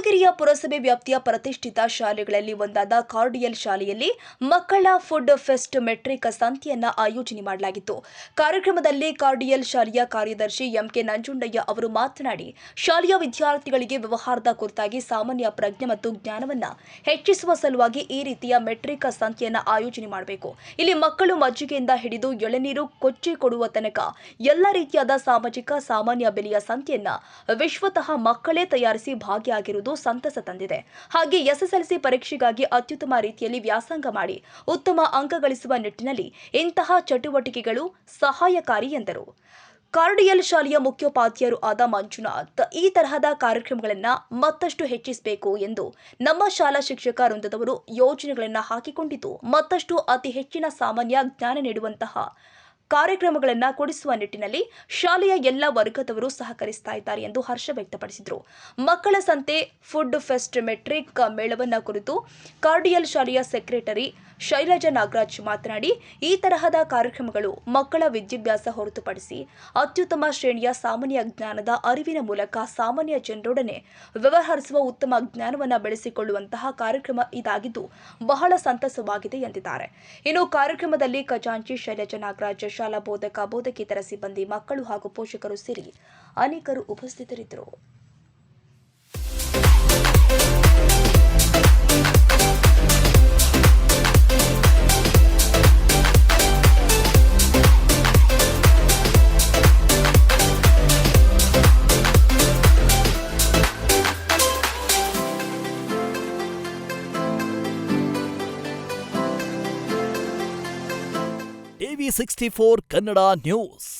ಮೂಡಿಗೆರೆಯ ಪುರಸಭೆ ವ್ಯಾಪ್ತಿಯ ಪ್ರತಿಷ್ಠಿತ ಶಾಲೆಗಳಲ್ಲಿ ಒಂದಾದ ಕಾರ್ಡಿಯಲ್ ಶಾಲೆಯಲ್ಲಿ ಮಕ್ಕಳ ಫುಡ್ ಫೆಸ್ಟ್ ಮೆಟ್ರಿಕ್ ಸಂತೆಯನ್ನ ಆಯೋಜನೆ ಮಾಡಲಾಗಿತ್ತು. ಕಾರ್ಯಕ್ರಮದಲ್ಲಿ ಕಾರ್ಡಿಯಲ್ ಶಾಲೆಯ ಕಾರ್ಯದರ್ಶಿ ಎಂಕೆ ನಂಜುಂಡಯ್ಯ ಅವರು ಮಾತನಾಡಿ, ಶಾಲೆಯ ವಿದ್ಯಾರ್ಥಿಗಳಿಗೆ ವ್ಯವಹಾರದ ಕುರಿತಾಗಿ ಸಾಮಾನ್ಯ ಪ್ರಜ್ಞೆ ಮತ್ತು ಜ್ಞಾನವನ್ನ ಹೆಚ್ಚಿಸುವ ಸಲುವಾಗಿ ಈ ರೀತಿಯ ಮೆಟ್ರಿಕ್ ಸಂತೆಯನ್ನ ಆಯೋಜನೆ ಮಾಡಬೇಕು. ಇಲ್ಲಿ ಮಕ್ಕಳು ಮಜ್ಜಿಗೆಯಿಂದ ಹಿಡಿದು ಎಳೆನೀರು ಕೊಚ್ಚಿ ಕೊಡುವ ತನಕ ಎಲ್ಲ ರೀತಿಯಾದ ಸಾಮಾನ್ಯ ಬೆಲೆಯ ಸಂತೆಯನ್ನ ವಿಶ್ವತಃ ಮಕ್ಕಳೇ ತಯಾರಿಸಿ ಭಾಗಿಯಾಗಿರುವುದು ಸಂತಸ ತಂದಿದೆ. ಹಾಗೆ ಎಸ್ಎಸ್ಎಲ್ಸಿ ಪರೀಕ್ಷೆಗಾಗಿ ಅತ್ಯುತ್ತಮ ರೀತಿಯಲ್ಲಿ ವ್ಯಾಸಂಗ ಮಾಡಿ ಉತ್ತಮ ಅಂಕ ಗಳಿಸುವ ನಿಟ್ಟಿನಲ್ಲಿ ಇಂತಹ ಚಟುವಟಿಕೆಗಳು ಸಹಾಯಕಾರಿ ಎಂದರು. ಕಾರ್ಡಿಯಲ್ ಶಾಲೆಯ ಮುಖ್ಯೋಪಾಧ್ಯಾಯರು ಆದ ಮಂಜುನಾಥ್ ಈ ತರಹದ ಕಾರ್ಯಕ್ರಮಗಳನ್ನು ಮತ್ತಷ್ಟು ಹೆಚ್ಚಿಸಬೇಕು ಎಂದು ನಮ್ಮ ಶಾಲಾ ಶಿಕ್ಷಕ ವೃಂದದವರು ಯೋಜನೆಗಳನ್ನು ಹಾಕಿಕೊಂಡಿದ್ದು ಮತ್ತಷ್ಟು ಅತಿ ಹೆಚ್ಚಿನ ಸಾಮಾನ್ಯ ಜ್ಞಾನ ನೀಡುವಂತಹ ಕಾರ್ಯಕ್ರಮಗಳನ್ನು ಕೊಡಿಸುವ ನಿಟ್ಟಿನಲ್ಲಿ ಶಾಲೆಯ ಎಲ್ಲ ವರ್ಗದವರು ಸಹಕರಿಸ್ತಾ ಇದ್ದಾರೆ ಎಂದು ಹರ್ಷ ವ್ಯಕ್ತಪಡಿಸಿದರು. ಮಕ್ಕಳ ಸಂತೆ ಫುಡ್ ಫೆಸ್ಟ್ ಮೆಟ್ರಿಕ್ ಮೇಳವನ್ನ ಕುರಿತು ಕಾರ್ಡಿಯಲ್ ಶಾಲೆಯ ಸೆಕ್ರೆಟರಿ ಶೈಲಜಾ ನಾಗರಾಜ್ ಮಾತನಾಡಿ, ಈ ತರಹದ ಕಾರ್ಯಕ್ರಮಗಳು ಮಕ್ಕಳ ವಿದ್ಯಾಭ್ಯಾಸ ಹೊರತುಪಡಿಸಿ ಅತ್ಯುತ್ತಮ ಶ್ರೇಣಿಯ ಸಾಮಾನ್ಯ ಜ್ಞಾನದ ಅರಿವಿನ ಮೂಲಕ ಸಾಮಾನ್ಯ ಜನರೊಡನೆ ವ್ಯವಹರಿಸುವ ಉತ್ತಮ ಜ್ಞಾನವನ್ನು ಬೆಳೆಸಿಕೊಳ್ಳುವಂತಹ ಕಾರ್ಯಕ್ರಮ ಇದಾಗಿದ್ದು ಬಹಳ ಸಂತಸವಾಗಿದೆ ಎಂದಿದ್ದಾರೆ. ಇನ್ನು ಕಾರ್ಯಕ್ರಮದಲ್ಲಿ ಖಜಾಂಚಿ ಶೈಲಜಾ ನಾಗರಾಜ್, ಶಾಲಾ ಬೋಧಕೇತರ ಸಿಬ್ಬಂದಿ, ಮಕ್ಕಳು ಹಾಗೂ ಪೋಷಕರು ಸೇರಿ ಅನೇಕರು ಉಪಸ್ಥಿತರಿದ್ದರು. AV64 Kannada news.